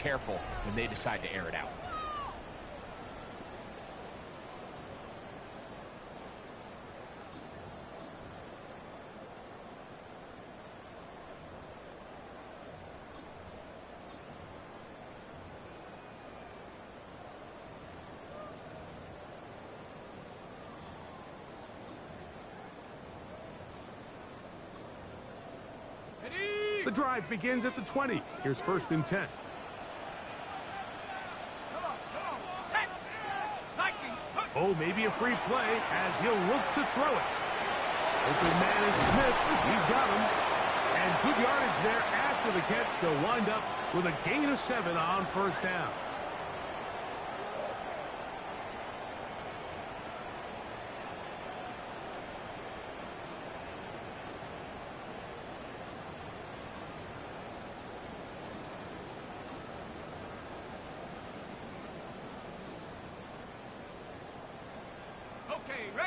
careful when they decide to air it out. The drive begins at the 20. Here's 1st and 10. Oh, maybe a free play as he'll look to throw it. Open man is Smith. He's got him. And good yardage there after the catch. They'll wind up with a gain of 7 on 1st down.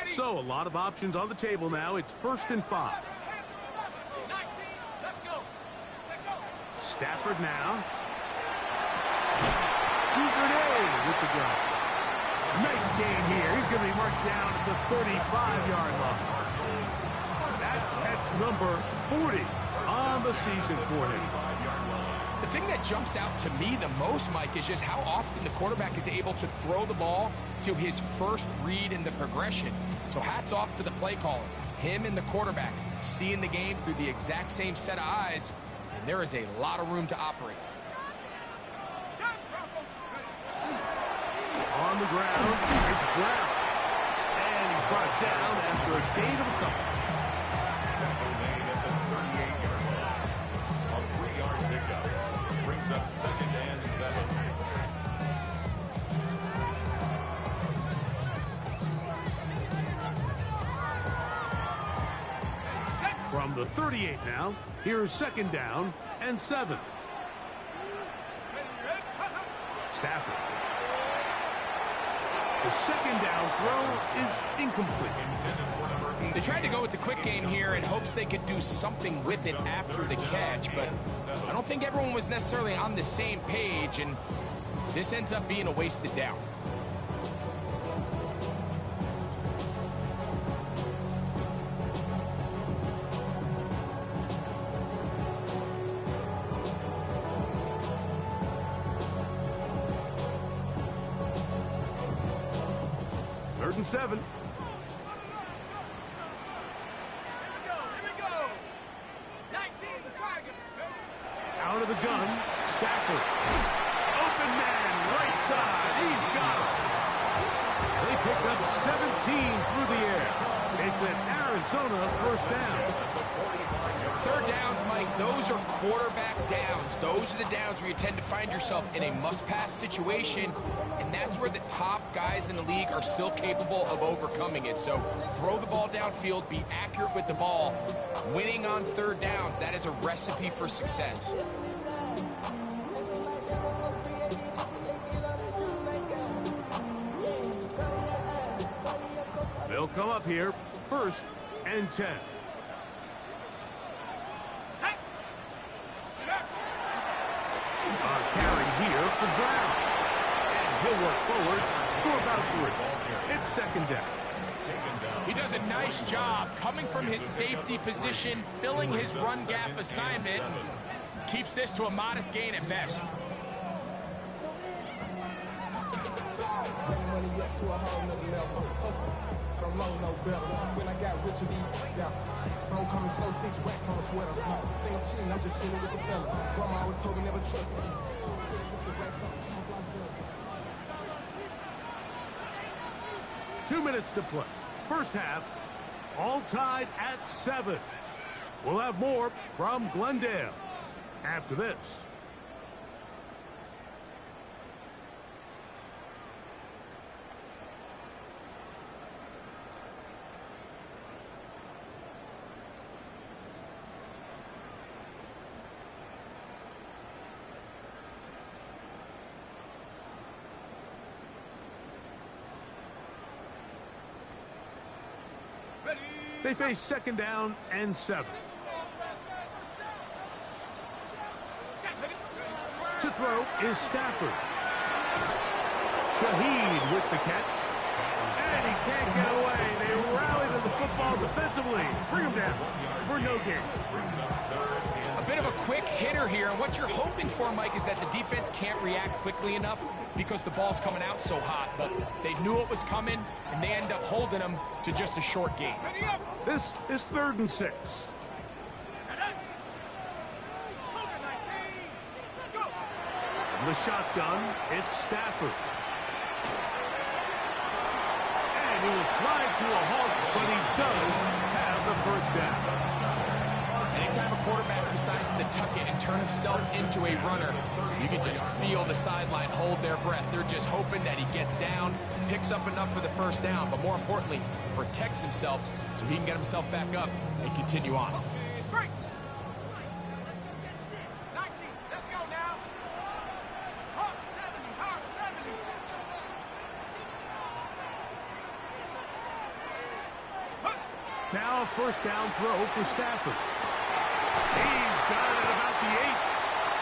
So a lot of options on the table now. It's 1st and 5. Stafford now. Duvernay with the gun. Nice game here. He's going to be marked down at the 35-yard line. That's number 40 on the season for him. The thing that jumps out to me the most, Mike, is just how often the quarterback is able to throw the ball to his first read in the progression. So hats off to the play caller. Him and the quarterback seeing the game through the exact same set of eyes, and there is a lot of room to operate. On the ground, it's Brown. And he's brought down after a gain of a couple. A 3-yard pickup brings up 2nd and 7. From the 38 now, here's 2nd down and 7. Stafford. The 2nd down throw is incomplete. They tried to go with the quick game here in hopes they could do something with it after the catch, but I don't think everyone was necessarily on the same page, and this ends up being a wasted down. Third and 7. Out of the gun, Stafford. Open man, right side. He's got it. They pick up 17 through the air. It's an Arizona 1st down. 3rd downs, Mike, those are quarterback downs. Those are the downs where you tend to find yourself in a must-pass situation, and that's where the top guys in the league are still capable of overcoming it. So throw the ball downfield, be accurate with the ball. Winning on 3rd downs, that is a recipe for success. They'll come up here, 1st and 10. Carry here for Brown. And he'll work forward for about 3. It's 2nd down. He does a nice job coming from his safety position, filling his run gap assignment, and keeps this to a modest gain at best. When I got rich and bro coming slow, 6 racks on a sweater. Think I'm cheating, I'm just chilling with the fellas. Grandma always told me never trust these. 2 minutes to play. 1st half, all tied at 7. We'll have more from Glendale after this. They face 2nd down and 7. To throw is Stafford. Shaheed with the catch. And he can't get away. They rally to the football defensively. Bring him down for no gain. A bit of a quick hitter here, and what you're hoping for, Mike, is that the defense can't react quickly enough because the ball's coming out so hot. But they knew it was coming, and they end up holding them to just a short gain. This is 3rd and 6. The shotgun, it's Stafford. And he will slide to a halt, but he does have the first down. Anytime a quarterback decides to tuck it and turn himself into a runner, you can just feel the sideline hold their breath. They're just hoping that he gets down, picks up enough for the first down, but more importantly, protects himself so he can get himself back up and continue on. 19, let's go now. Hawk 70, Hawk 70. Now a first down throw for Stafford. He's got it at about the 8.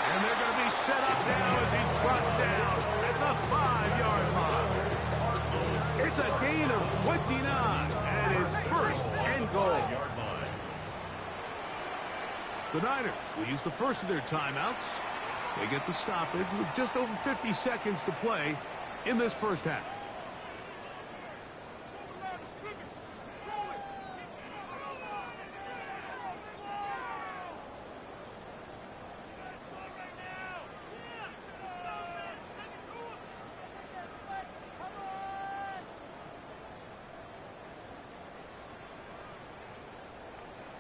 And they're going to be set up now as he's brought down at the 5-yard line. It's a gain of 29, and it's 1st and goal. The Niners will use the first of their timeouts. They get the stoppage with just over 50 seconds to play in this first half.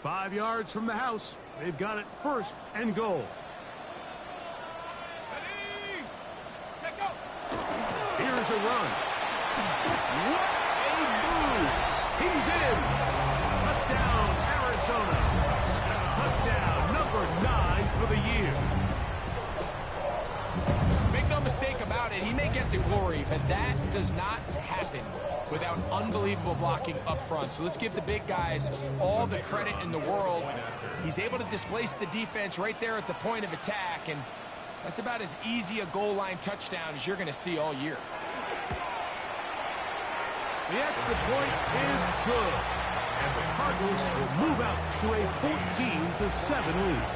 Five yards from the house. They've got it 1st and goal. Here's a run. What a move. He's in. Touchdown, Arizona. Touchdown number 9 for the year. Make no mistake about it, he may get the glory, but that does not happen without unbelievable blocking up front. So let's give the big guys all the credit in the world. He's able to displace the defense right there at the point of attack, and that's about as easy a goal line touchdown as you're going to see all year. The extra point is good, and the Cardinals will move out to a 14-7 lead.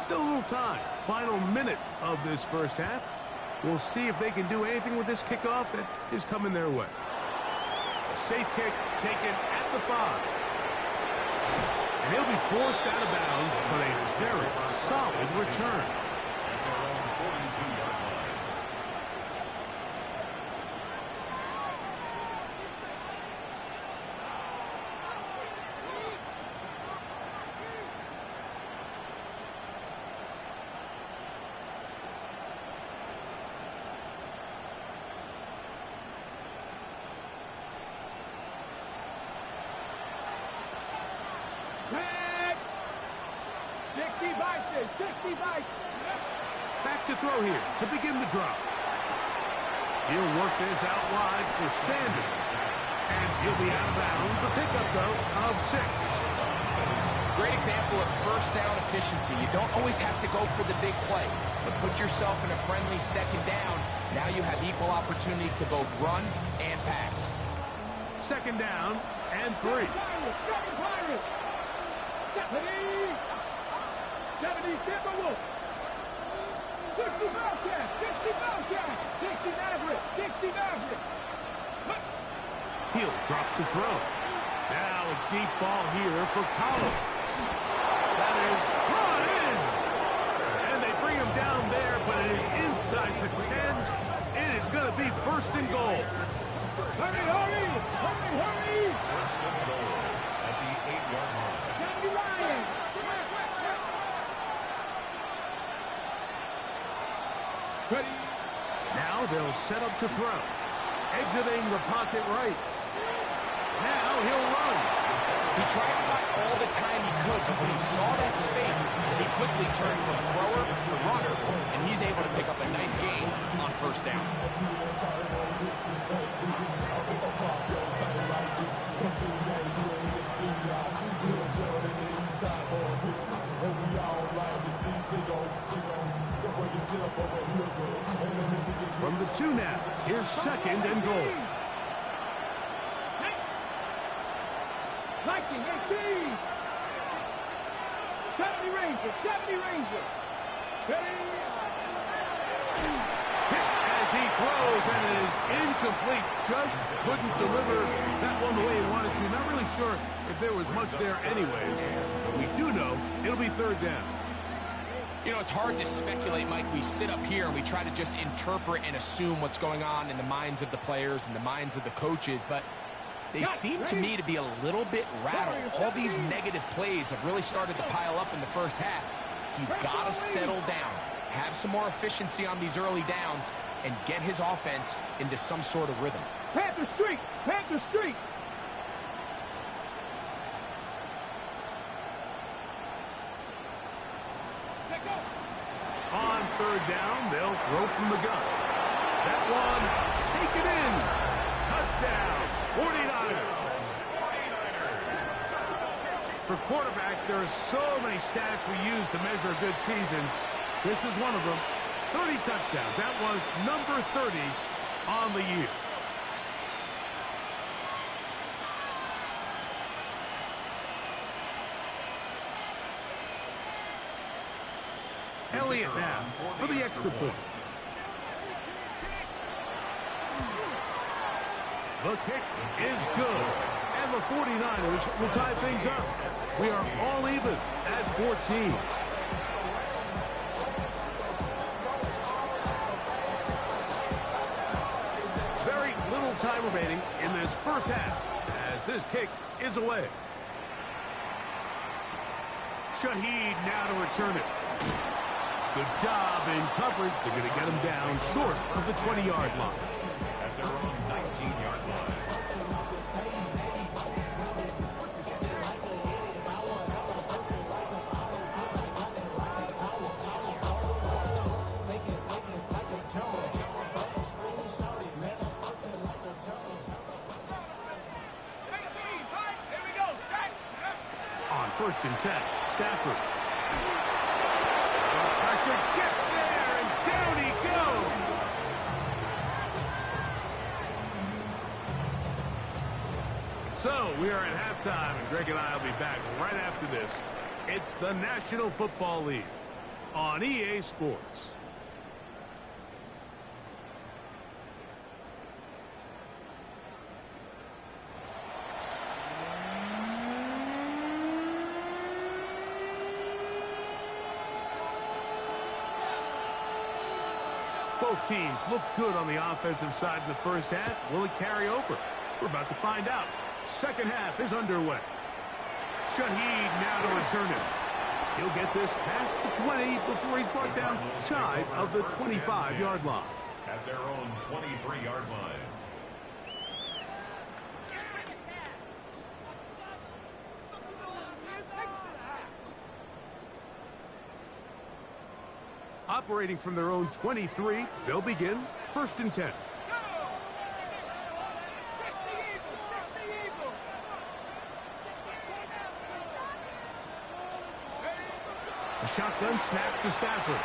Still a little time. Final minute of this first half. We'll see if they can do anything with this kickoff that is coming their way. A safe kick taken at the 5. And he'll be forced out of bounds, but a very solid return. Back to throw here to begin the drop. He'll work this out wide for Sanders. And he'll be out of bounds. A pickup, though, of 6. Great example of first down efficiency. You don't always have to go for the big play, but put yourself in a friendly second down. Now you have equal opportunity to both run and pass. Second down and 3. He'll drop to throw. Now a deep ball here for Collins. That is brought in. And they bring him down there, but it is inside the 10. It is going to be 1st and goal. Hurry, hurry! Hurry, hurry! 1st and goal at the 8-yard line. Johnny Ryan! Ready? Now they'll set up to throw. Exiting the pocket right. Now he'll run. He tried to buy all the time he could, but when he saw that space, he quickly turned from thrower to runner, and he's able to pick up a nice gain on first down. From the 2 now, here's 2nd and goal. 19, 18. 70 Rangers, 70 Rangers. Steady. Hit as he throws, and it is incomplete. Just couldn't deliver that one the way he wanted to. Not really sure if there was much there anyways. But we do know it'll be 3rd down. You know, it's hard to speculate, Mike. We sit up here and we try to just interpret and assume what's going on in the minds of the players and the minds of the coaches, but they seem to me to be a little bit rattled. All these negative plays have really started to pile up in the first half. He's got to settle down, have some more efficiency on these early downs, and get his offense into some sort of rhythm. Panther Street, Panther Street. On 3rd down, they'll throw from the gun. That one, take it in. Touchdown, 49ers. For quarterbacks, there are so many stats we use to measure a good season. This is one of them. 30 touchdowns. That was number 30 on the year. Elliott now for the extra point. The kick is good. And the 49ers will tie things up. We are all even at 14. Very little time remaining in this first half as this kick is away. Shaheed now to return it. Good job in coverage. They're going to get him down short of the 20-yard line. At their own 19-yard line. On 1st and 10, Stafford. The pressure gets there, and down he goes. So we are at halftime, and Greg and I will be back right after this. It's the National Football League on EA Sports. Both teams look good on the offensive side in the first half. Will it carry over? We're about to find out. Second half is underway. Shaheed now to return it. He'll get this past the 20 before he's brought down shy of the 25-yard line. At their own 23-yard line. Operating from their own 23, they'll begin 1st and 10. A shotgun snap to Stafford.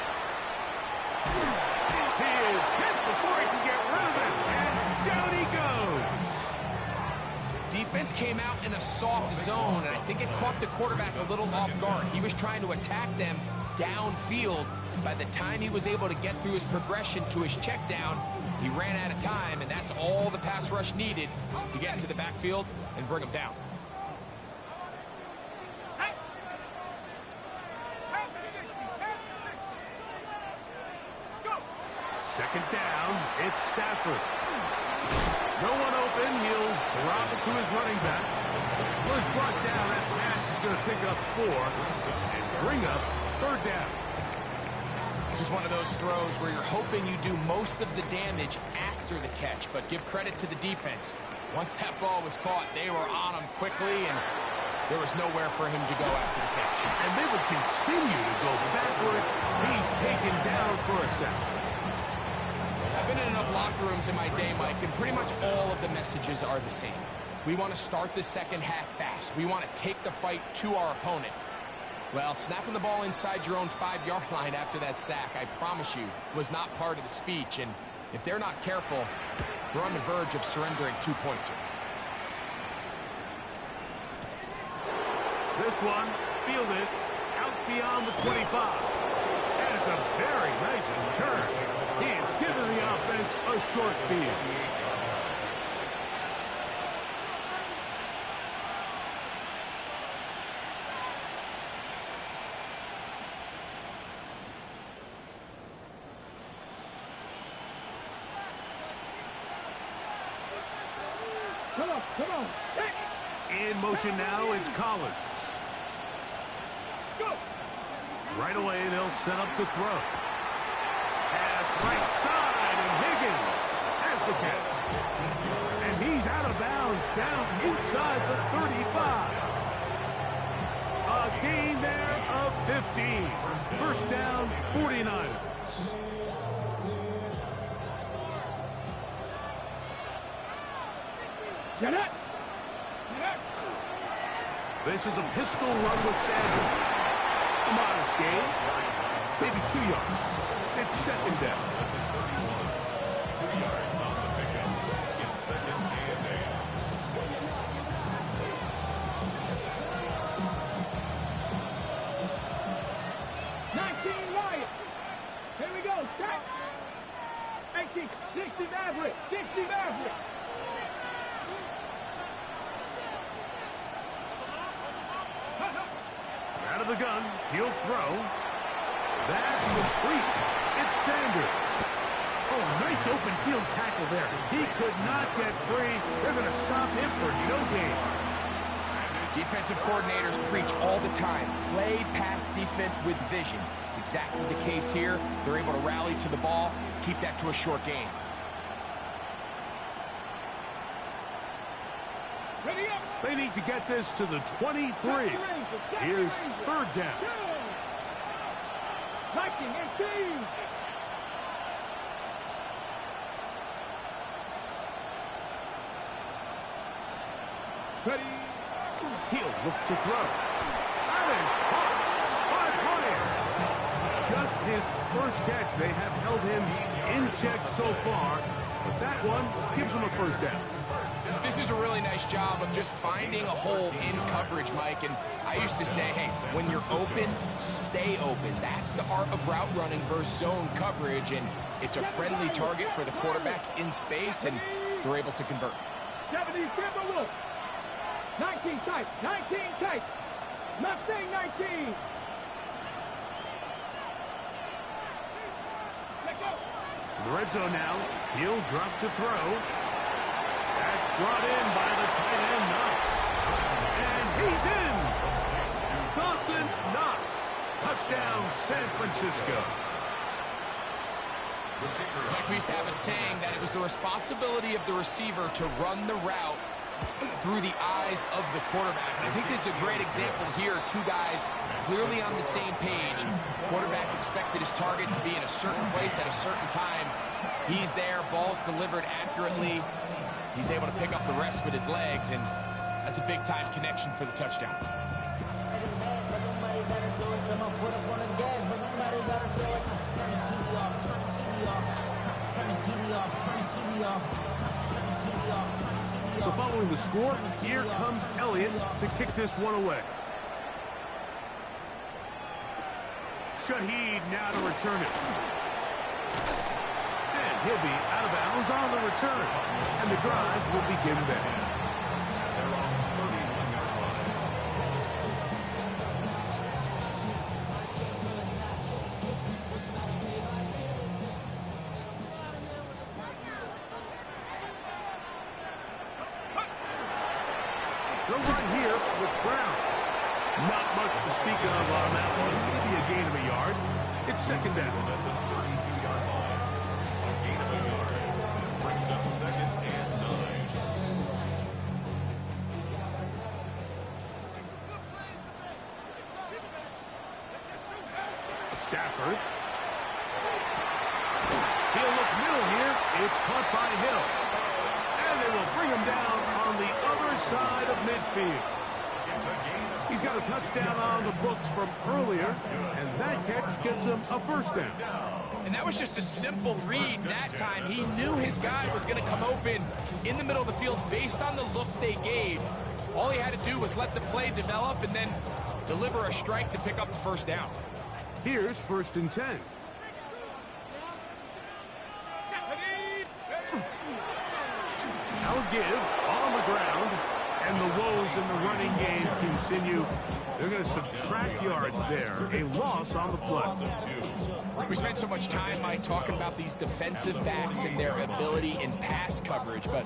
He is hit before he can get rid of it, and down he goes. Defense came out in a soft zone, and I think it caught the quarterback a little off guard. He was trying to attack them downfield. By the time he was able to get through his progression to his check down, he ran out of time, and that's all the pass rush needed to get into the backfield and bring him down. Second down, it's Stafford. No one open, he'll drop it to his running back. Was brought down, that pass is going to pick up 4 and bring up 3rd down. This is one of those throws where you're hoping you do most of the damage after the catch, but give credit to the defense. Once that ball was caught, they were on him quickly, and There was nowhere for him to go after the catch. And they would continue to go backwards. He's taken down for a sack. I've been in enough locker rooms in my day, Mike, and pretty much all of the messages are the same. We want to start the second half fast. We want to take the fight to our opponent. Well, snapping the ball inside your own 5-yard line after that sack, I promise you, was not part of the speech. And if they're not careful, they're on the verge of surrendering 2 points here. This one, fielded out beyond the 25. And it's a very nice return. He has given the offense a short field. Come on. Set. In motion now, it's Collins. Let's go. Right away, they'll set up to throw. Pass right side, and Higgins has the catch. And he's out of bounds, down inside the 35. A gain there of 15. First down, 49ers. Get it. This is a pistol run with Sanders. A modest gain, maybe 2 yards. It's second down. 2 yards on the pickup. It's second and 8. Here we go. Set. 18, 60 Maverick. 60 Maverick. Out of the gun, he'll throw. That's complete. It's Sanders. Oh, nice open field tackle there. He could not get free. They're going to stop him for no gain. Defensive coordinators preach all the time. Play pass defense with vision. It's exactly the case here. They're able to rally to the ball, keep that to a short gain. Ready up. They need to get this to the 23. Here's third down. 19, 18. Ready. He'll look to throw. That is caught by Bryant. Just his first catch. They have held him in check so far, but that one gives him a first down. This is a really nice job of just finding a hole in coverage, Mike. And I used to say, hey, when you're open, stay open. That's the art of route running versus zone coverage. And it's a friendly target for the quarterback in space, and they're able to convert. 70 Timberwolf. 19 tight. 19 tight. Not saying 19. Let go. The red zone now. He'll drop to throw. That's brought in by the tight end, Knox. And he's in. Dawson Knox. Touchdown, San Francisco. Like we used to have a saying that it was the responsibility of the receiver to run the route through the eyes of the quarterback. And I think this is a great example here. Two guys clearly on the same page. Quarterback expected his target to be in a certain place at a certain time. He's there, ball's delivered accurately. He's able to pick up the rest with his legs, and that's a big-time connection for the touchdown. So following the score, here comes Elliott to kick this one away. Shaheed now to return it. And he'll be out of bounds on the return. And the drive will begin there. They're on 31-yard line. They'll run here with Brown. Not much to speak of on that one. Maybe a gain of a yard. It's second down. At the 32-yard line. A gain of a yard. Brings up second and 9. Stafford. He'll look middle here. It's caught by Hill. And they will bring him down on the other side of midfield. He's got a touchdown on the books from earlier, and that catch gets him a first down. And that was just a simple read that time. He knew his guy was going to come open in the middle of the field based on the look they gave. All he had to do was let the play develop and then deliver a strike to pick up the first down. Here's 1st and 10. Now give on the ground, and the woes in the running game continue. They're going to subtract yards there. A loss on the play. We spent so much time, Mike, talking about these defensive backs and their ability in pass coverage. But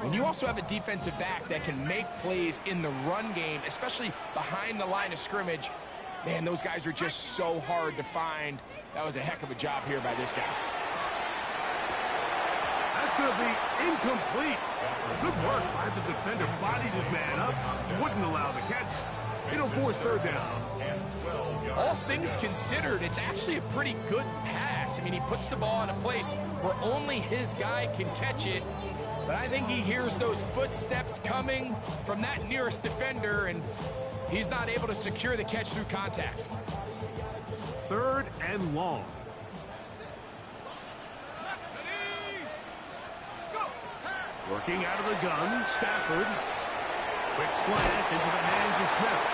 when you also have a defensive back that can make plays in the run game, especially behind the line of scrimmage, man, those guys are just so hard to find. That was a heck of a job here by this guy. That's going to be incomplete. Good work by the defender. Bodied his man up. Wouldn't allow the catch. It'll force 3rd down. All things considered, it's actually a pretty good pass. I mean, he puts the ball in a place where only his guy can catch it. But I think he hears those footsteps coming from that nearest defender, and he's not able to secure the catch through contact. 3rd and long. Working out of the gun, Stafford. Quick slant into the hands of Smith.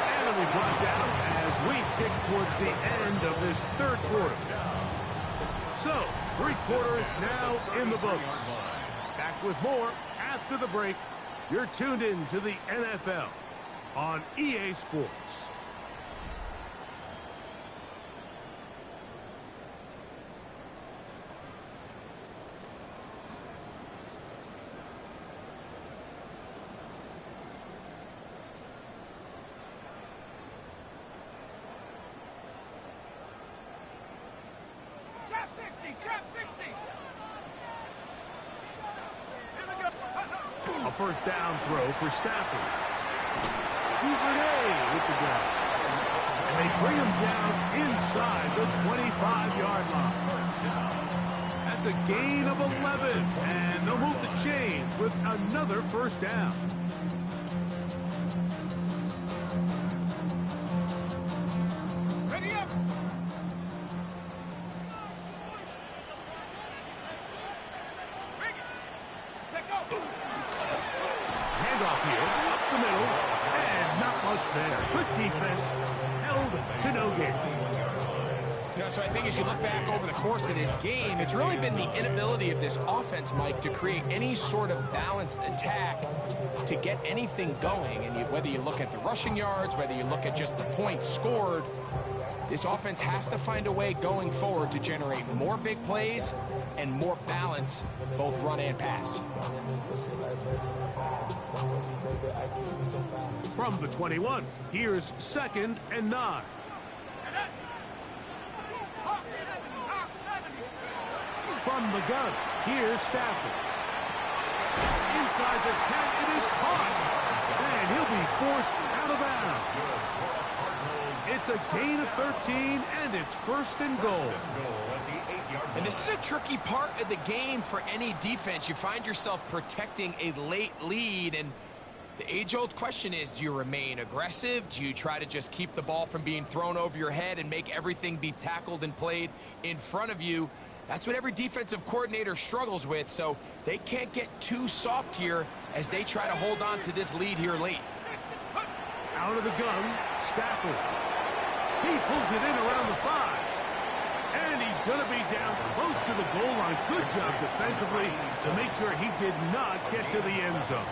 And it'll be brought down as we tick towards the end of this 3rd quarter. So, 3 quarters now in the books. Back with more after the break. You're tuned in to the NFL on EA Sports. Trap 60. A first down throw for Stafford. Duvernay with the grab. And they bring him down inside the 25-yard line. That's a gain of 11. And they'll move the chains with another first down. Ready up. Handoff here, up the middle, and not much there. Good defense, held to no gain. You know, so I think as you look back over the course of this game, it's really been the inability of this offense, Mike, to create any sort of balanced attack to get anything going. And whether you look at the rushing yards, whether you look at just the points scored, this offense has to find a way going forward to generate more big plays and more balance, both run and pass. From the 21, here's 2nd and 9. From the gun, here's Stafford. Inside the 10, it is caught. And he'll be forced out of bounds. It's a gain of 13, and it's 1st and goal. And this is a tricky part of the game for any defense. You find yourself protecting a late lead, and the age-old question is, do you remain aggressive? Do you try to just keep the ball from being thrown over your head and make everything be tackled and played in front of you? That's what every defensive coordinator struggles with, so they can't get too soft here as they try to hold on to this lead here late. Out of the gun, Stafford. He pulls it in around the 5. And he's going to be down close to the goal line. Good job defensively to make sure he did not get to the end zone.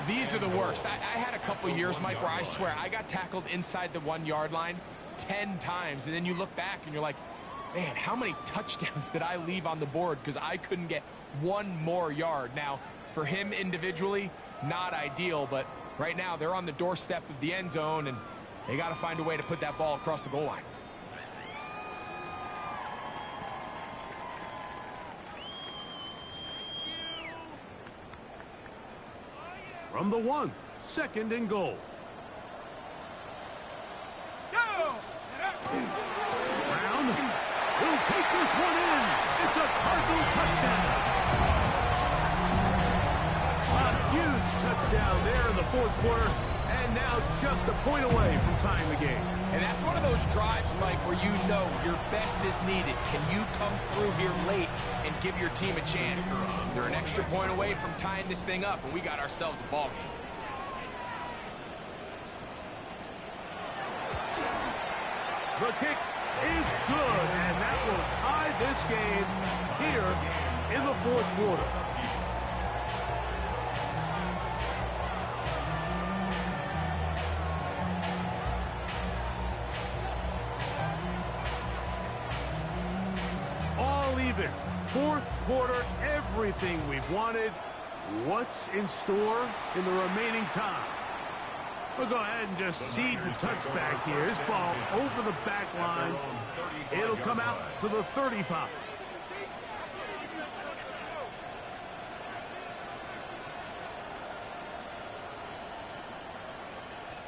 These are the worst. I had a couple years, Mike, where I swear I got tackled inside the 1-yard line 10 times. And then you look back and you're like, man, how many touchdowns did I leave on the board because I couldn't get one more yard? Now, for him individually, not ideal, but right now they're on the doorstep of the end zone, and they got to find a way to put that ball across the goal line. From the 1, 2nd and goal. Brown will take this one in. It's a Cardinal touchdown. A huge touchdown there in the fourth quarter, and now just a point away from tying the game. And that's one of those drives, Mike, where you know your best is needed. Can you come through here late and give your team a chance? They're an extra point away from tying this thing up, and we got ourselves a ball game. The kick is good, and that will tie this game here in the fourth quarter. All even. Fourth quarter, everything we've wanted. What's in store in the remaining time? We'll go ahead and just cede the touchback here. This ball over the back line. It'll come out to the 35.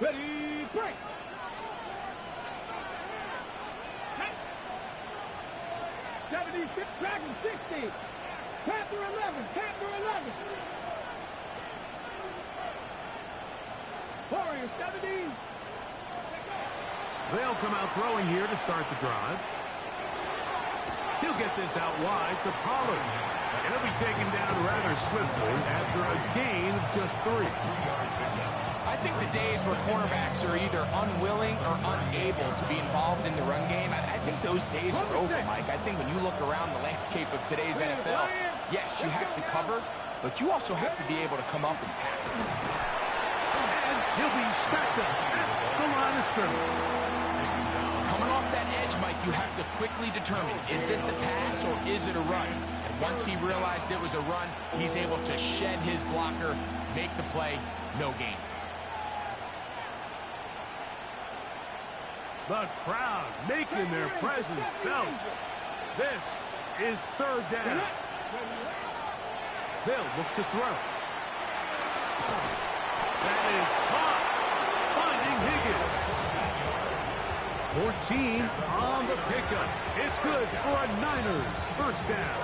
Ready, break. 76, Dragon 60. Panther 11, Panther 11. Warrior 70. They'll come out throwing here to start the drive. He'll get this out wide to Pollard. And he'll be taken down rather swiftly after a gain of just 3. I think the days where cornerbacks are either unwilling or unable to be involved in the run game, I think those days are over, Mike. I think when you look around the landscape of today's NFL, yes, you have to cover, but you also have to be able to come up and tackle. And he'll be stacked up at the line of scrimmage. Coming off that edge, Mike, you have to quickly determine, is this a pass or is it a run? And once he realized it was a run, he's able to shed his blocker, make the play, no gain. The crowd making their presence felt. This is third down. They'll look to throw. That is caught. Finding Higgins. 14 on the pickup. It's good for a Niners first down.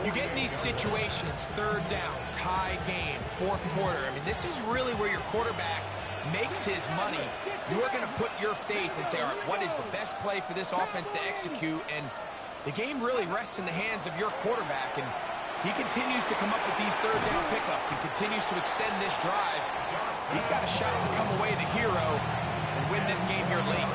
You get in these situations, third down, tie game, fourth quarter. I mean, this is really where your quarterback makes his money. You are going to put your faith and say, all right, what is the best play for this offense to execute? And the game really rests in the hands of your quarterback. And he continues to come up with these third down pickups and continues to extend this drive. He's got a shot to come away the hero and win this game here late.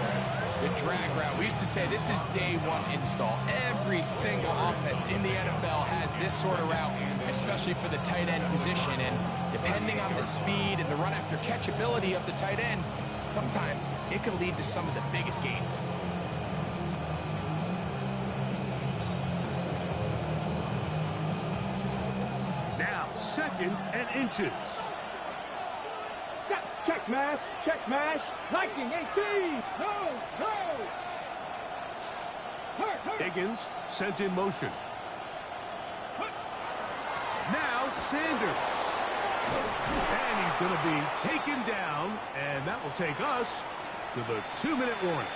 The drag route. We used to say this is day one install. Every single offense in the NFL has this sort of route, especially for the tight end position. And depending on the speed and the run after catch ability of the tight end, sometimes it can lead to some of the biggest gains. Now, 2nd and inches. Check smash, check smash. Viking 18. No. Hurt. Higgins sent in motion. Now Sanders. And he's going to be taken down, and that will take us to the 2-minute warning.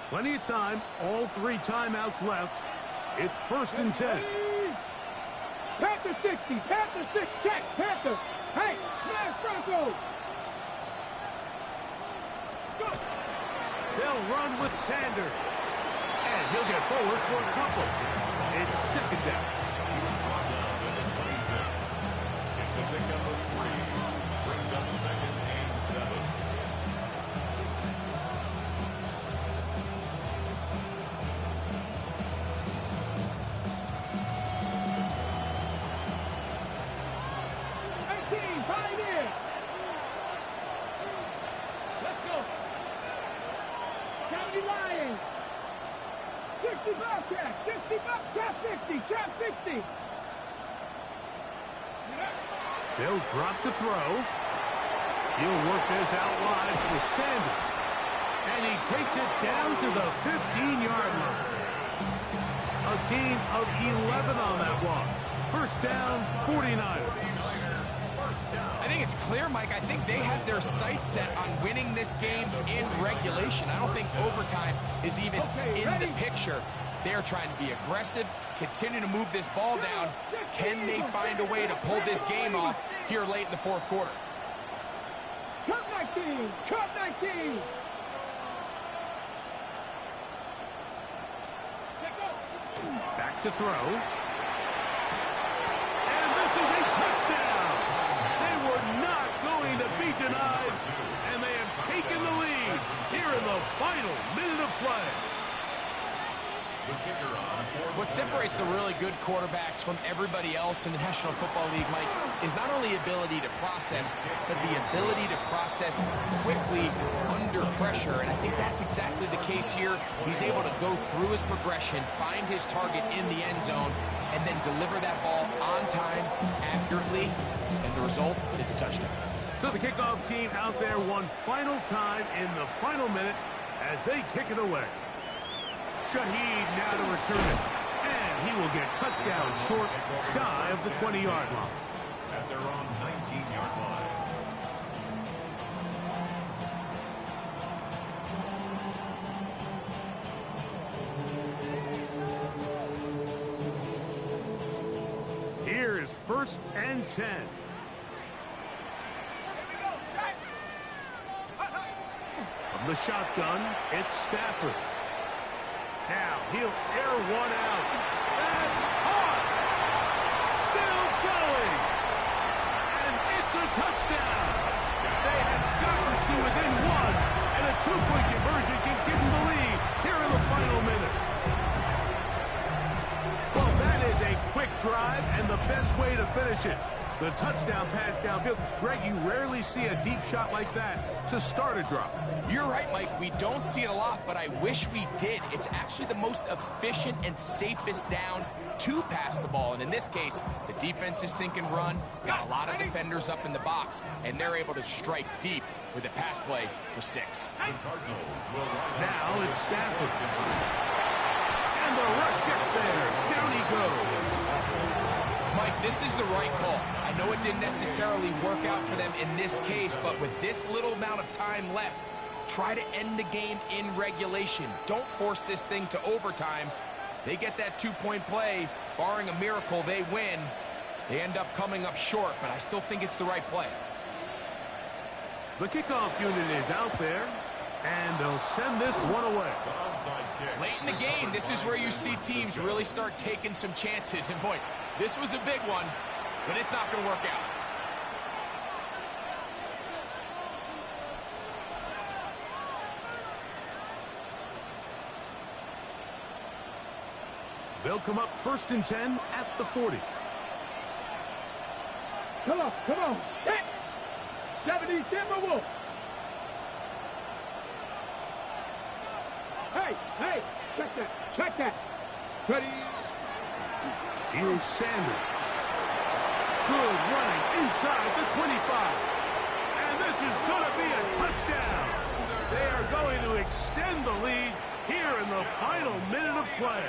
Plenty of time, all 3 timeouts left. It's 1st and 10. Panther 60, Panther 6, check, Panther. Hey, smash Bronco. Go. They'll run with Sanders. And he'll get forward for a couple. It's 2nd down. It's a pickup of 3. Brings up 2nd and 7. Lions. 60 Bobcat, 60 Bobcat, 60, trap 60. They'll drop to throw. He'll work this out wide for Sanders. And he takes it down to the 15-yard line. A gain of 11 on that one. First down, 49ers. I think it's clear, Mike. I think they have their sights set on winning this game in regulation. I don't think overtime is even in the picture. They're trying to be aggressive, continue to move this ball down. Can they find a way to pull this game off here late in the fourth quarter? Cut 19! Cut 19! Back to throw. And this is a touchdown. They were not going to be denied, and they have taken the lead here in the final minute of play. What separates the really good quarterbacks from everybody else in the National Football League, Mike, is not only ability to process, but the ability to process quickly under pressure. And I think that's exactly the case here. He's able to go through his progression, find his target in the end zone, and then deliver that ball on time, accurately, and the result is a touchdown. So the kickoff team out there one final time in the final minute as they kick it away. Shaheed now to return it, and he will get cut down short, shy of the 20-yard line. At their own 19-yard line. Here is 1st and 10. From the shotgun, it's Stafford. Now he'll air one out. That's hard. Still going. And it's a touchdown. They have gotten to within one, and a two-point conversion can give them the lead here in the final minute. Well, that is a quick drive and the best way to finish it. The touchdown pass downfield. Greg, you rarely see a deep shot like that to start a drive. You're right, Mike. We don't see it a lot, but I wish we did. It's actually the most efficient and safest down to pass the ball. And in this case, the defense is thinking run, got a lot of defenders up in the box, and they're able to strike deep with a pass play for 6. Now it's Stafford. And the rush gets there. Down he goes. Mike, this is the right call. I know it didn't necessarily work out for them in this case, but with this little amount of time left, try to end the game in regulation. Don't force this thing to overtime. They get that 2-point play. Barring a miracle, they win. They end up coming up short, but I still think it's the right play. The kickoff unit is out there, and they'll send this one away. Late in the game, this is where you see teams really start taking some chances. And boy, this was a big one, but it's not going to work out. They'll come up 1st and 10 at the 40. Come on. Hit! 70 Timberwolves. Hey, check that. Ready? Here's Sanders. Good running inside the 25. And this is going to be a touchdown. They are going to extend the lead here in the final minute of play.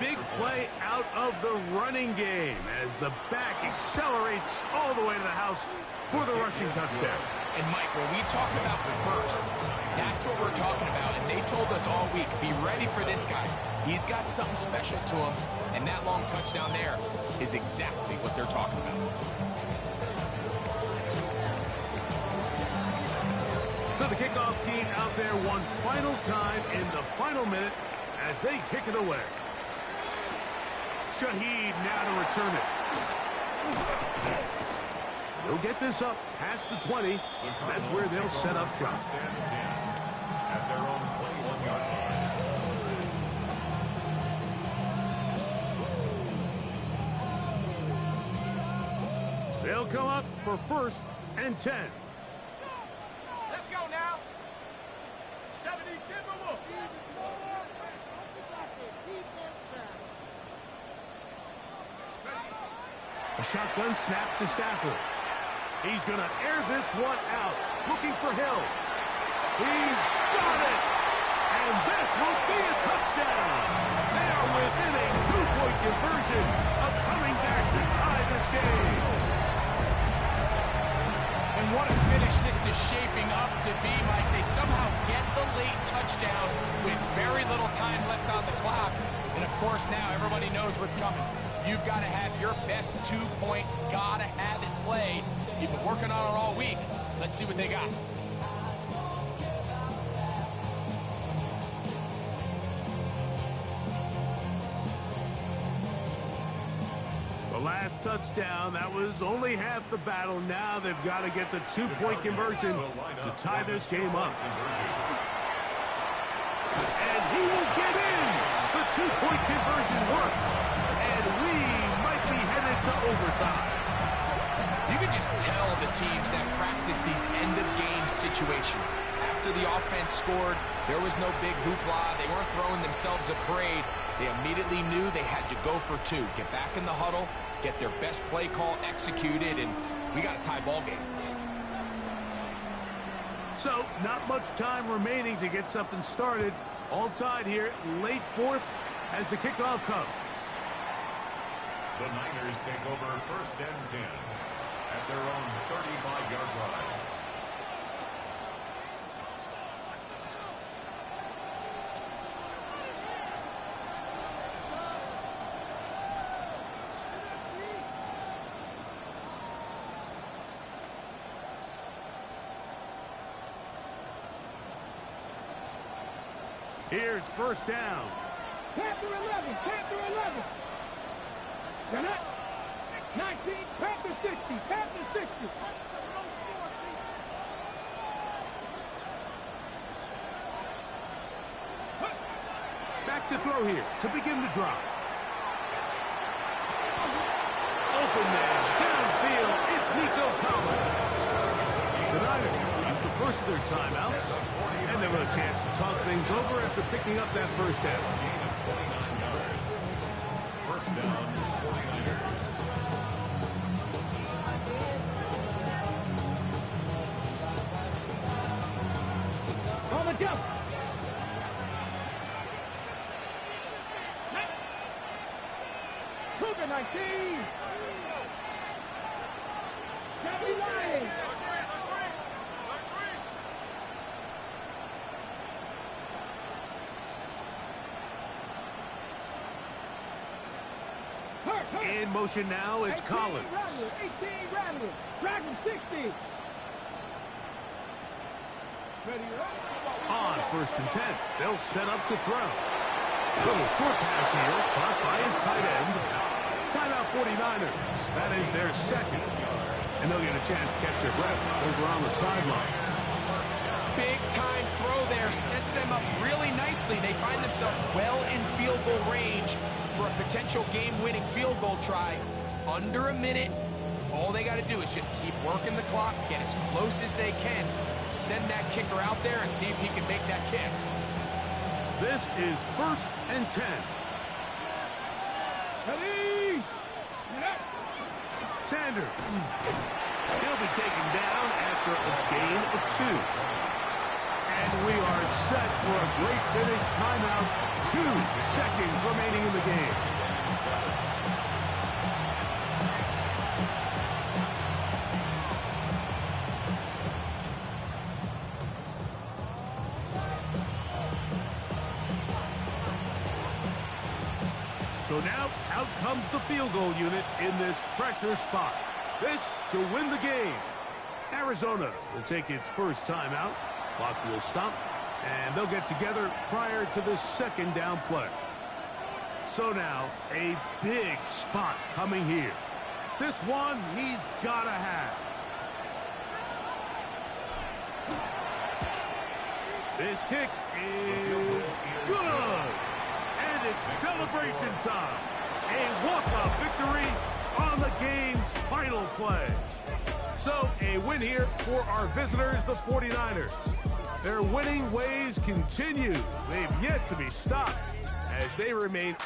Big play out of the running game as the back accelerates all the way to the house for the rushing touchdown. And Mike, when we talk about burst, that's what we're talking about. And they told us all week, be ready for this guy. He's got something special to him. And that long touchdown there is exactly what they're talking about. So the kickoff team out there one final time in the final minute as they kick it away. Shaheed now to return it. They'll get this up past the 20. That's where they'll set up shop. At their own 21-yard line. They'll come up for 1st and 10. Let's go now. 70 Timberwolves. A shotgun snap to Stafford. He's going to air this one out, looking for Hill. He's got it! And this will be a touchdown. They are within a 2-point conversion of coming back to tie this game. And what a finish this is shaping up to be, Mike. They somehow get the late touchdown with very little time left on the clock. And, of course, now everybody knows what's coming. You've got to have your best 2-point, gotta have it play. You've been working on it all week. Let's see what they got. The last touchdown, that was only half the battle. Now they've got to get the 2-point conversion to tie this game up. And he will get in. The 2-point conversion works. And we might be headed to overtime. You can just tell the teams that practice these end-of-game situations. After the offense scored, there was no big hoopla. They weren't throwing themselves a parade. They immediately knew they had to go for 2. Get back in the huddle, get their best play call executed, and we got a tie ball game. So, not much time remaining to get something started. All tied here, late fourth, as the kickoff comes. The Niners take over 1st and 10 at their own 35-yard line. Here's 1st down. Panther 11, Panther 11. They're not. 19, Panther 60, Panther 60. Back to throw here to begin the drive. Open man, downfield, it's Nico Collins. The Niners will use the first of their timeouts, and they'll have a chance to talk things over after picking up that 1st down. Gain of 29 yards. 1st down, 49ers. On the jump. Cougar 19. Johnny Lyons. In motion now, it's Collins. 18 Rattler. Dragon 60. Ready up. On 1st and 10, they'll set up to throw. Little short pass here, caught by his tight end. Timeout 49ers. That is their 2nd. And they'll get a chance to catch their breath over on the sideline. Big-time throw there sets them up really nicely. They find themselves well in field goal range for a potential game-winning field goal try. Under a minute, all they got to do is just keep working the clock, get as close as they can, send that kicker out there and see if he can make that kick. This is 1st and 10. Ready. Sanders. He'll be taken down after a gain of 2. And we are set for a great finish. Timeout. 2 seconds remaining in the game. So now, out comes the field goal unit in this pressure spot. This to win the game. Arizona will take its first timeout. Clock will stop, and they'll get together prior to the 2nd down play. So now, a big spot coming here. This one he's got to have. This kick is good. And it's celebration time. A walk-off victory on the game's final play. So, a win here for our visitors, the 49ers. Their winning ways continue. They've yet to be stopped as they remain